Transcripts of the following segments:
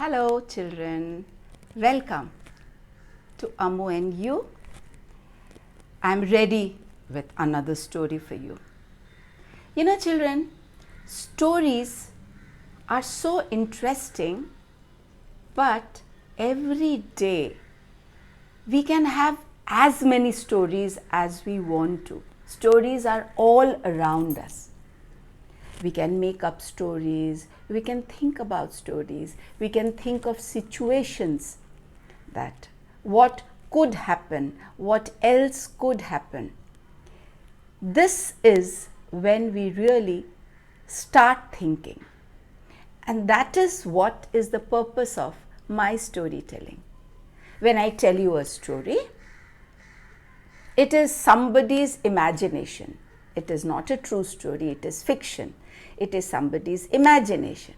Hello children, welcome to Ammu&You. I'm ready with another story for you. You know children, stories are so interesting, but every day we can have as many stories as we want to. Stories are all around us. We can make up stories, we can think about stories, we can think of situations that what could happen, what else could happen. This is when we really start thinking. And that is what is the purpose of my storytelling. When I tell you a story, it is somebody's imagination. It is not a true story, it is fiction. It is somebody's imagination.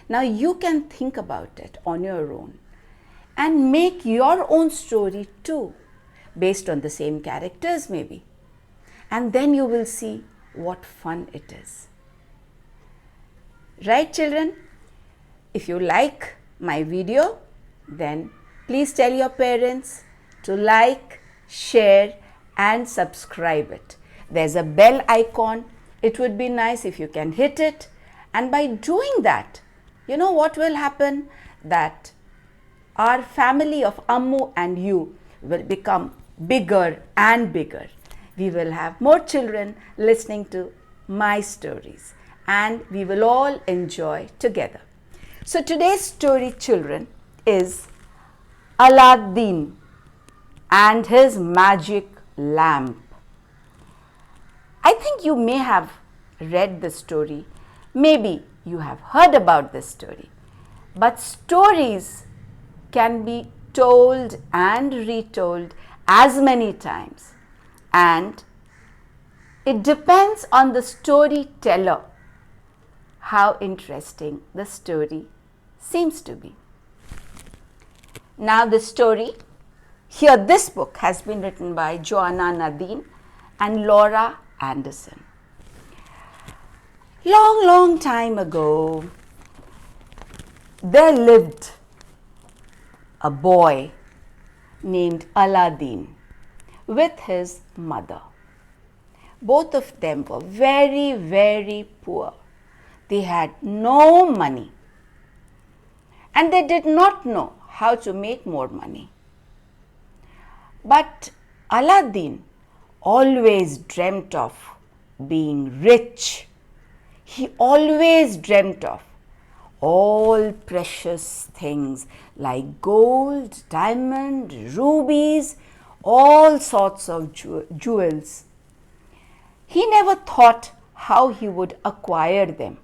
Now you can think about it on your own and make your own story too, based on the same characters maybe. And then you will see what fun it is. Right children? If you like my video, then please tell your parents to like, share and subscribe it. There's a bell icon. It would be nice if you can hit it. And by doing that, you know what will happen? That our family of Ammu&You will become bigger and bigger. We will have more children listening to my stories and we will all enjoy together. So today's story, children, is Aladdin and his magic lamp. I think you may have read the story, maybe you have heard about this story, but stories can be told and retold as many times, and it depends on the storyteller how interesting the story seems to be. Now the story, here this book has been written by Joana, Nadin and Laura Anderson. Long time ago, there lived a boy named Aladdin with his mother. Both of them were very poor. They had no money and they did not know how to make more money. But Aladdin always dreamt of being rich. He always dreamt of all precious things like gold, diamond, rubies, all sorts of jewels. He never thought how he would acquire them,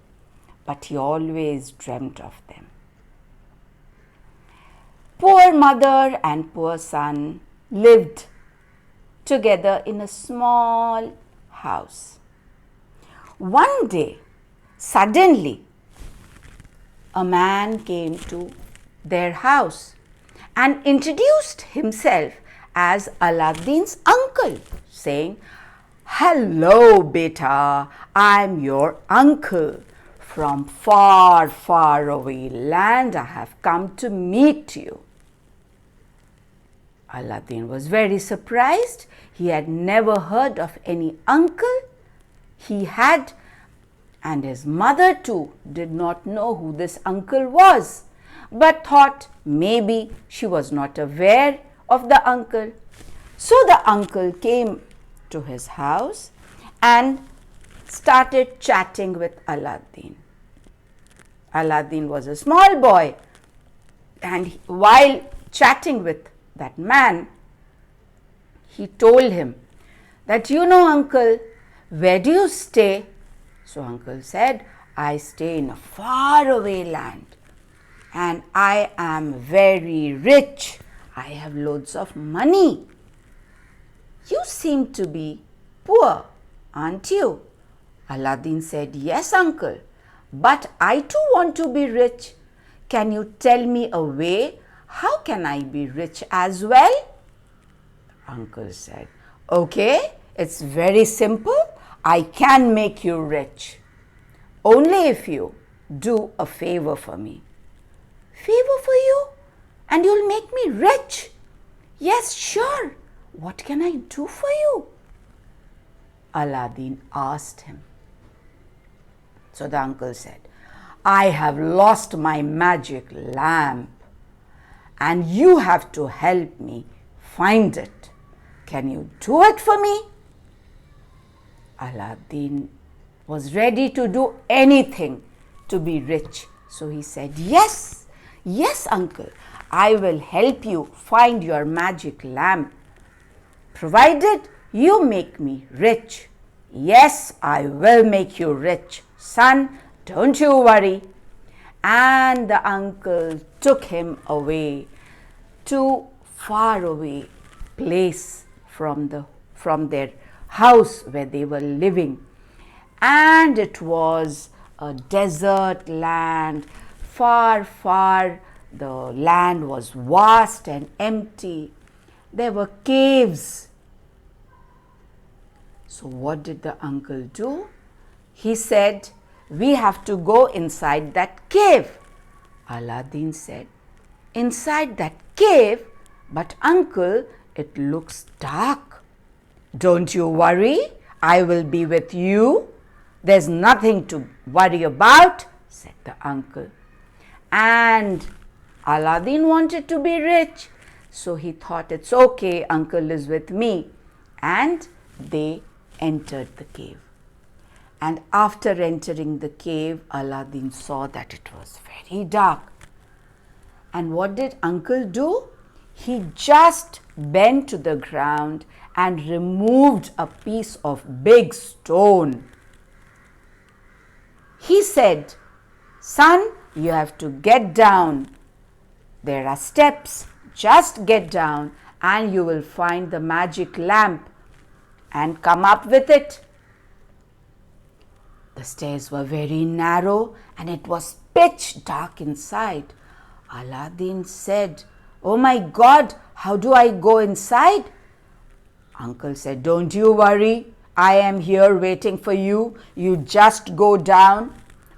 but he always dreamt of them. Poor mother and poor son lived together in a small house. One day, suddenly, a man came to their house and introduced himself as Aladdin's uncle, saying, "Hello, beta, I'm your uncle. From far away land, I have come to meet you." Aladdin was very surprised. He had never heard of any uncle he had, and his mother too did not know who this uncle was, but thought maybe she was not aware of the uncle. So the uncle came to his house and started chatting with Aladdin. Aladdin was a small boy, and while chatting with that man, he told him that, "You know, uncle, where do you stay?" So uncle said, "I stay in a faraway land and I am very rich. I have loads of money." "You seem to be poor, aren't you?" Aladdin said, "Yes, uncle, but I too want to be rich. Can you tell me a way? How can I be rich as well?" Uncle said, "Okay, it's very simple. I can make you rich. Only if you do a favor for me." Favor for you? And you'll make me rich? Yes, sure. What can I do for you? Aladdin asked him. So the uncle said, I have lost my magic lamp and you have to help me find it. Can you do it for me? Aladdin was ready to do anything to be rich. So he said, yes, uncle, I will help you find your magic lamp, provided you make me rich. Yes, I will make you rich, son, don't you worry. And the uncle took him away to far away place from their house where they were living. And it was a desert land, far, far. The land was vast and empty. There were caves. So what did the uncle do? He said, we have to go inside that cave. Aladdin said, inside that cave? But uncle, it looks dark. Don't you worry, I will be with you. There's nothing to worry about, said the uncle. And Aladdin wanted to be rich, so he thought, it's okay, uncle is with me. And they entered the cave. And after entering the cave, Aladdin saw that it was very dark. And what did uncle do? He just bent to the ground and removed a piece of big stone. He said, son, you have to get down. There are steps. Just get down and you will find the magic lamp and come up with it. The stairs were very narrow and it was pitch dark inside. Aladdin said, oh my God, how do I go inside? Uncle said, don't you worry. I am here waiting for you. You just go down.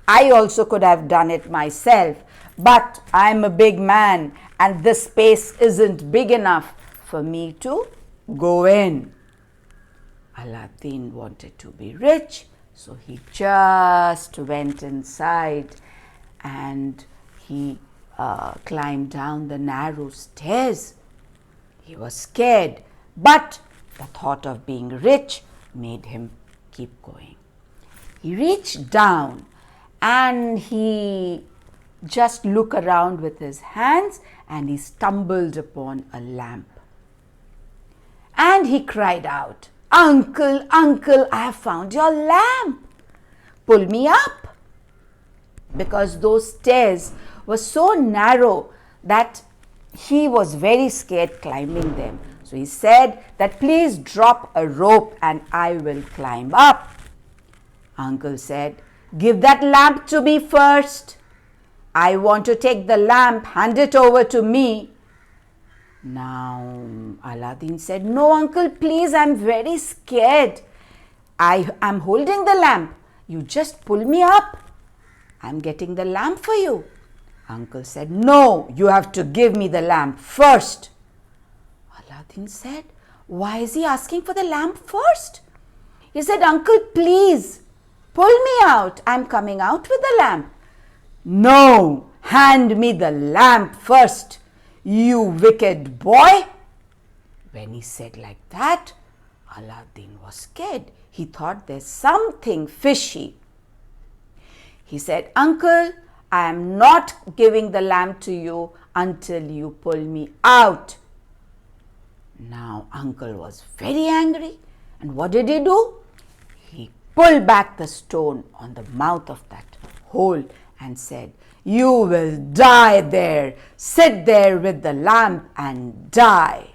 I also could have done it myself, but I'm a big man and this space isn't big enough for me to go in. Aladdin wanted to be rich, so he just went inside and he climbed down the narrow stairs. He was scared, but the thought of being rich made him keep going. He reached down and he just looked around with his hands and he stumbled upon a lamp. And he cried out, uncle, uncle, I have found your lamp. Pull me up. Because those stairs were so narrow that he was very scared climbing them. So he said that please drop a rope and I will climb up. Uncle said, give that lamp to me first. I want to take the lamp, hand it over to me. Now Aladdin said, no uncle, please, I'm very scared. I am holding the lamp. You just pull me up. I'm getting the lamp for you. Uncle said, no, you have to give me the lamp first. Aladdin said, why is he asking for the lamp first? He said, uncle, please, pull me out. I'm coming out with the lamp. No, hand me the lamp first, you wicked boy. When he said like that, Aladdin was scared. He thought there's something fishy. He said, uncle, I am not giving the lamp to you until you pull me out. Now uncle was very angry, and what did he do? He pulled back the stone on the mouth of that hole and said, you will die there. Sit there with the lamp and die.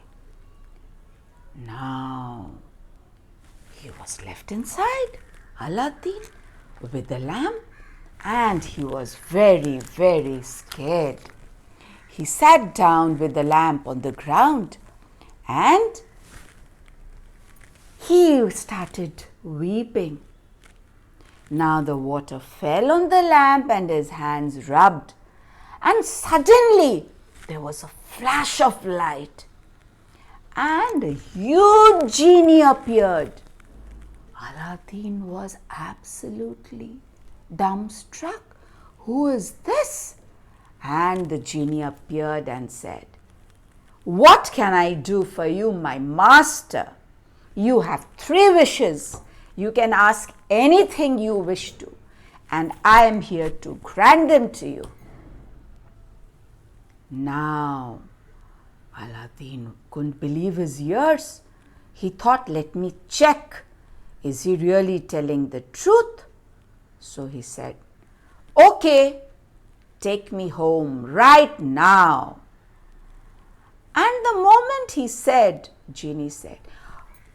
Now he was left inside, Aladdin, with the lamp, and he was very, very scared. He sat down with the lamp on the ground and he started weeping. Now the water fell on the lamp and his hands rubbed, and suddenly there was a flash of light and a huge genie appeared. Aladdin was absolutely dumbstruck. Who is this? And the genie appeared and said, "What can I do for you, my master? You have 3 wishes. You can ask anything you wish to, and I am here to grant them to you." Now, Aladdin couldn't believe his ears. He thought, let me check. Is he really telling the truth? So he said, "Okay, take me home right now." And the moment he said, Genie said,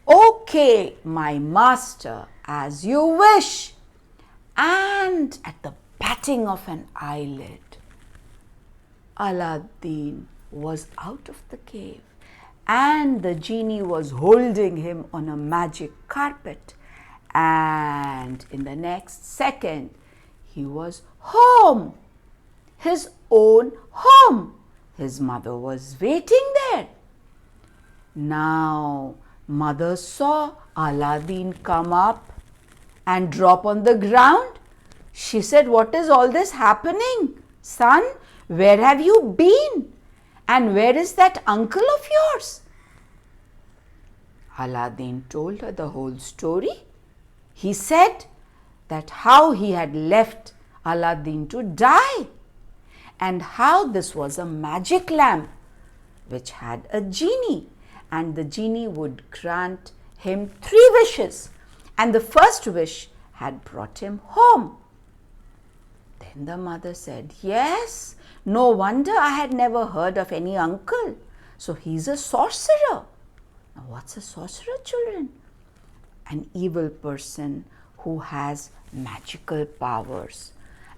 "Okay, my master, as you wish." And at the batting of an eyelid, Aladdin was out of the cave, and the genie was holding him on a magic carpet. And in the next second, he was home, his own home. His mother was waiting there. Now, mother saw Aladdin come up and drop on the ground. She said, "What is all this happening? Son, where have you been? And where is that uncle of yours?" Aladdin told her the whole story. He said that how he had left Aladdin to die, and how this was a magic lamp which had a genie, and the genie would grant him 3 wishes, and the first wish had brought him home. Then the mother said, "Yes, no wonder I had never heard of any uncle. So he's a sorcerer." Now, what's a sorcerer, children? An evil person who has magical powers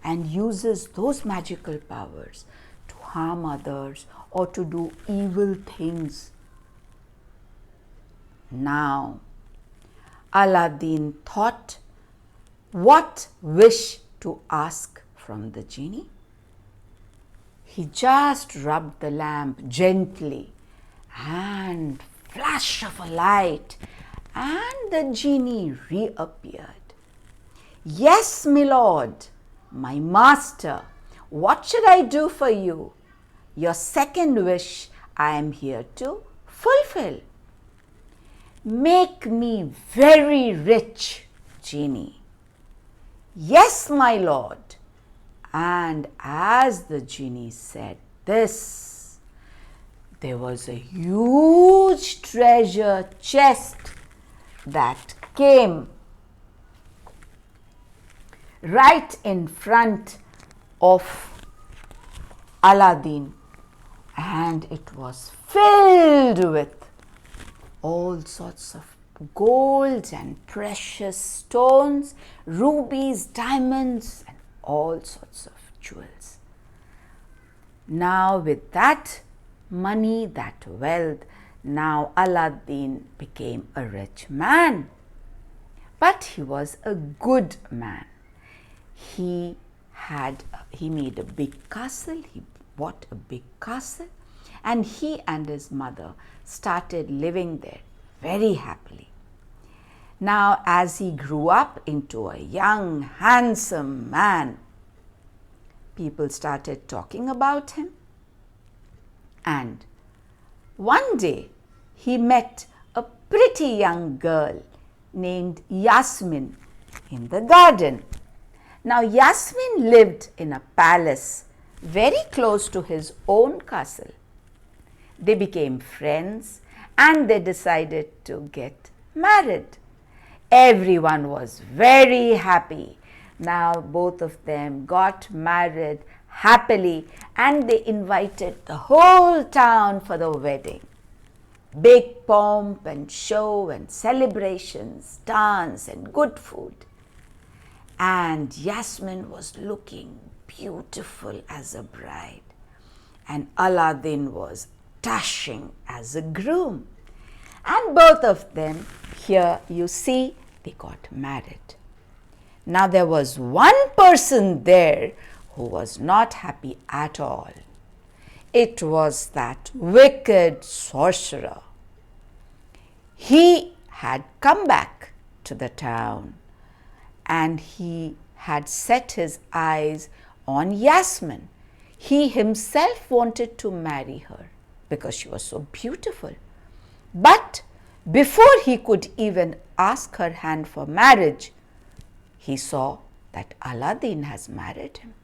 and uses those magical powers to harm others or to do evil things. Now, Aladdin thought what wish to ask from the genie. He just rubbed the lamp gently, and flash of a light, and the genie reappeared. "Yes, my lord, my master, what should I do for you? Your second wish I am here to fulfill." "Make me very rich, genie." "Yes, my lord." And as the genie said this, there was a huge treasure chest that came right in front of Aladdin, and it was filled with all sorts of gold and precious stones, rubies, diamonds, and all sorts of jewels. Now, with that money, that wealth, now Aladdin became a rich man. But he was a good man. He made a big castle, he bought a big castle, and he and his mother started living there very happily. Now, as he grew up into a young, handsome man, people started talking about him. And one day, he met a pretty young girl named Yasmin in the garden. Now, Yasmin lived in a palace very close to his own castle. They became friends and they decided to get married. Everyone was very happy. Now, both of them got married happily, and they invited the whole town for the wedding. Big pomp and show and celebrations, dance and good food. And Yasmin was looking beautiful as a bride, and Aladdin was dashing as a groom. And both of them, here you see, they got married. Now there was one person there who was not happy at all. It was that wicked sorcerer. He had come back to the town and he had set his eyes on Yasmin. He himself wanted to marry her because she was so beautiful. But before he could even ask her hand for marriage, he saw that Aladdin has married him.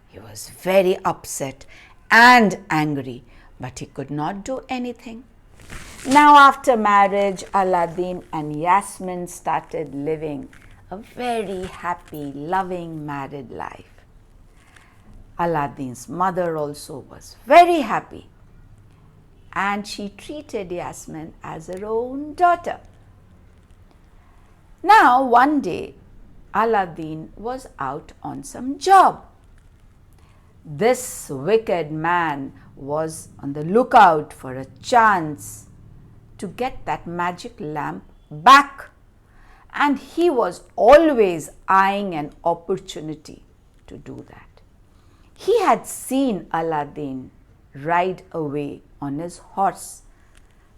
He was very upset and angry, but he could not do anything. Now, after marriage, Aladdin and Yasmin started living a very happy, loving married life. Aladdin's mother also was very happy, and she treated Yasmin as her own daughter. Now, one day, Aladdin was out on some job. This wicked man was on the lookout for a chance to get that magic lamp back, and he was always eyeing an opportunity to do that. He had seen Aladdin ride away on his horse.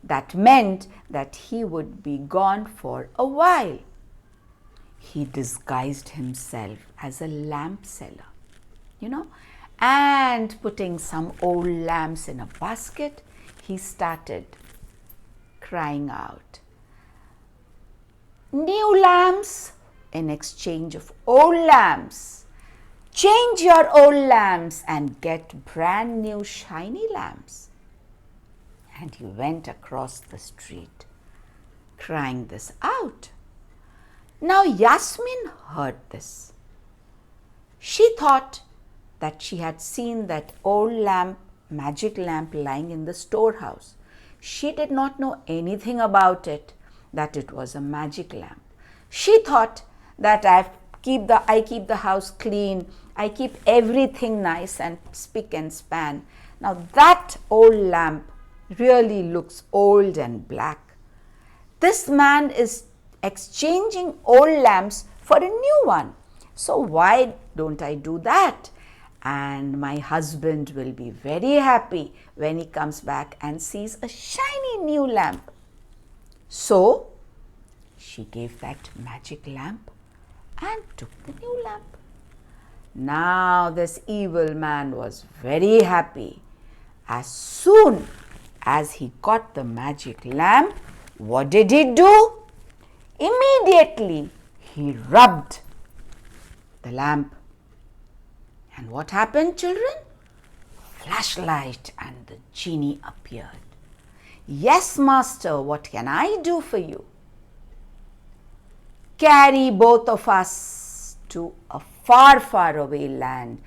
That meant that he would be gone for a while. He disguised himself as a lamp seller, and putting some old lamps in a basket, he started crying out, "New lamps in exchange of old lamps. Change your old lamps and get brand new shiny lamps." And he went across the street crying this out. Now Yasmin heard this. She thought that she had seen that old lamp, magic lamp lying in the storehouse. She did not know anything about it, that it was a magic lamp. She thought that I keep the house clean, I keep everything nice and spick and span. Now that old lamp really looks old and black. This man is exchanging old lamps for a new one. So why don't I do that? And my husband will be very happy when he comes back and sees a shiny new lamp. So she gave that magic lamp and took the new lamp. Now this evil man was very happy. As soon as he got the magic lamp, what did he do? Immediately he rubbed the lamp. And what happened, children? Flashlight and the genie appeared. "Yes, master, what can I do for you?" "Carry both of us to a far, far away land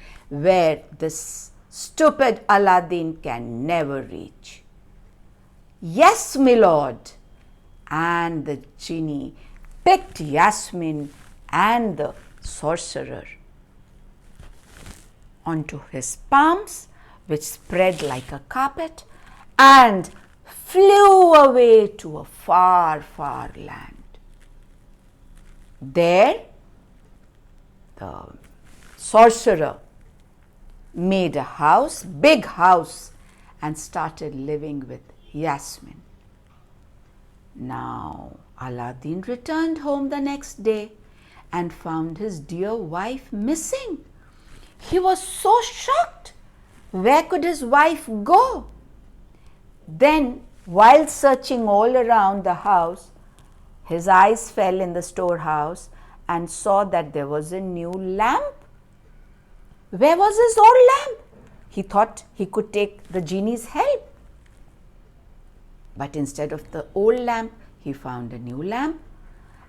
where this stupid Aladdin can never reach." "Yes, my lord." And the genie picked Yasmin and the sorcerer onto his palms, which spread like a carpet, and flew away to a far, far land. There, the sorcerer made a house, big house, and started living with Yasmin. Now, Aladdin returned home the next day and found his dear wife missing. He was so shocked. Where could his wife go? Then, while searching all around the house, his eyes fell in the storehouse and saw that there was a new lamp. Where was his old lamp? He thought he could take the genie's help. But instead of the old lamp, he found a new lamp.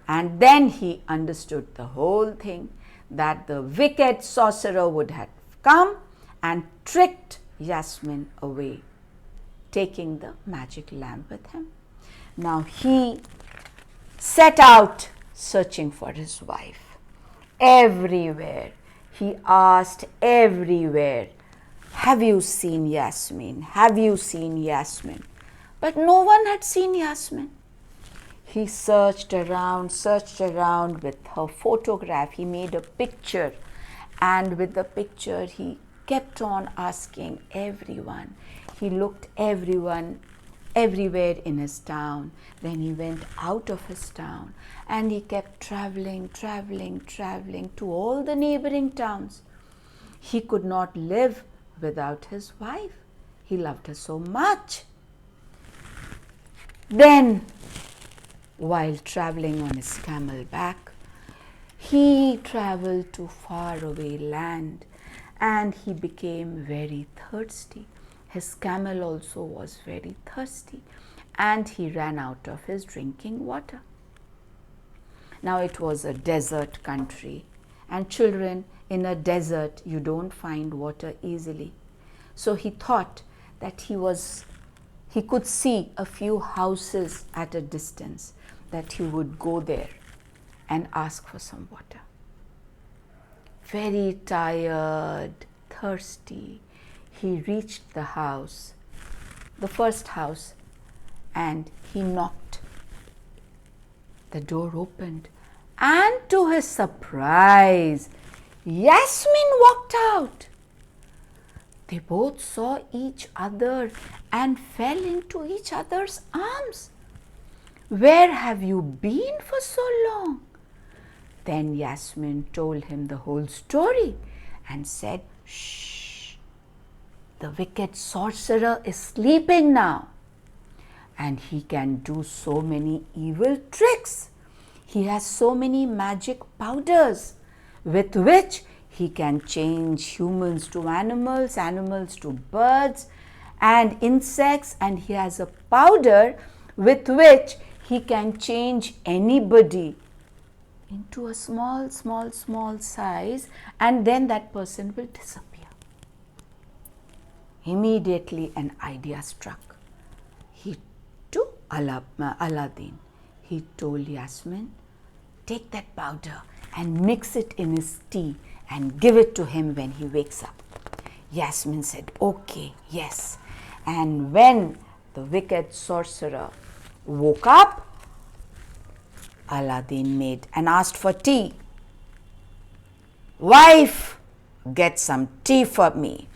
And then he understood the whole thing, that the wicked sorcerer would have come and tricked Yasmin away, taking the magic lamp with him. Now he set out searching for his wife. Everywhere. He asked everywhere, "Have you seen Yasmin? Have you seen Yasmin?" But no one had seen Yasmin. He searched around with her photograph. He made a picture And with the picture, he kept on asking everyone. He looked everywhere in his town. Then he went out of his town and he kept traveling to all the neighboring towns. He could not live without his wife. He loved her so much. Then, while traveling on his camel back, he traveled to faraway land and he became very thirsty. His camel also was very thirsty and he ran out of his drinking water. Now it was a desert country, and children, in a desert you don't find water easily. So he thought that he could see a few houses at a distance, that he would go there and ask for some water. Very tired, thirsty, he reached the house, the first house, and he knocked. The door opened, and to his surprise, Yasmin walked out. They both saw each other and fell into each other's arms. Where have you been for so long? Then Yasmin told him the whole story and said, "Shh, the wicked sorcerer is sleeping now, and he can do so many evil tricks. He has so many magic powders with which he can change humans to animals, animals to birds and insects, and he has a powder with which he can change anybody into a small size, and then that person will disappear." Immediately an idea struck. Aladdin, he told Yasmin, "Take that powder and mix it in his tea and give it to him when he wakes up." Yasmin said, "Okay, yes." And when the wicked sorcerer woke up, Aladdin made and asked for tea. "Wife, get some tea for me.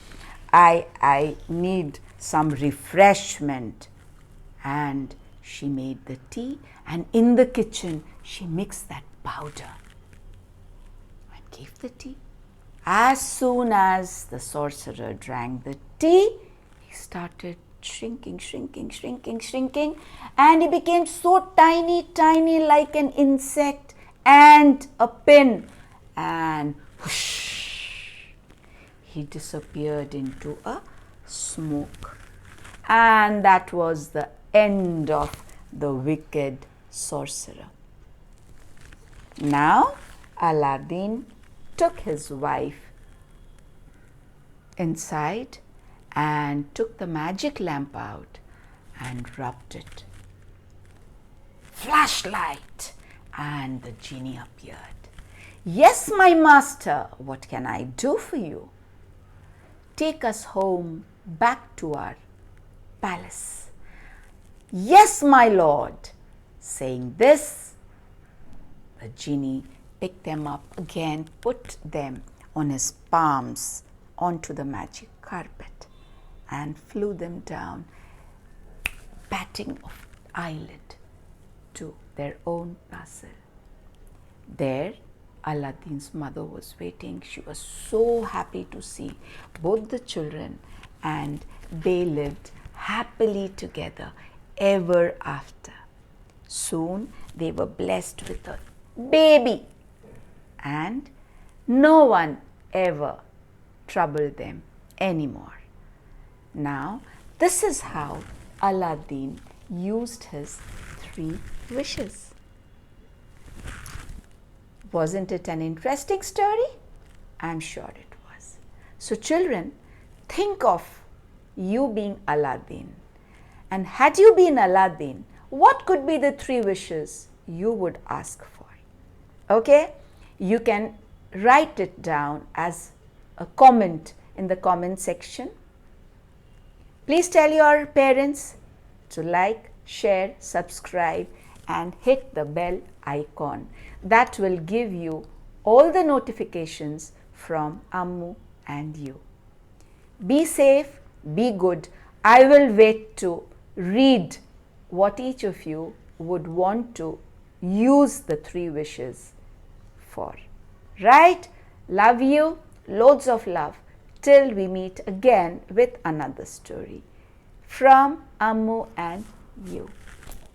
I need some refreshment." And she made the tea, and in the kitchen she mixed that powder and gave the tea. As soon as the sorcerer drank the tea, he started shrinking, and he became so tiny like an insect and a pin, and whoosh, he disappeared into a smoke. And that was the end of the wicked sorcerer. Now Aladdin took his wife inside and took the magic lamp out and rubbed it. Flashlight! And the genie appeared. "Yes, my master, what can I do for you?" "Take us home back to our palace." "Yes, my lord." Saying this, the genie picked them up again, put them on his palms onto the magic carpet, and flew them down, patting of eyelid, to their own castle. There, Aladdin's mother was waiting. She was so happy to see both the children, and they lived happily together ever after. Soon they were blessed with a baby, and no one ever troubled them anymore. Now, this is how Aladdin used his 3 wishes. Wasn't it an interesting story? I'm sure it was. So children, think of you being Aladdin. And had you been Aladdin, what could be the 3 wishes you would ask for? Okay? You can write it down as a comment in the comment section. Please tell your parents to like, share, subscribe, and hit the bell icon. That will give you all the notifications from Ammu and You. Be safe, be good. I will wait to read what each of you would want to use the 3 wishes for. Right? Love you. Loads of love. Till we meet again with another story from Ammu and You.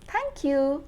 Thank you.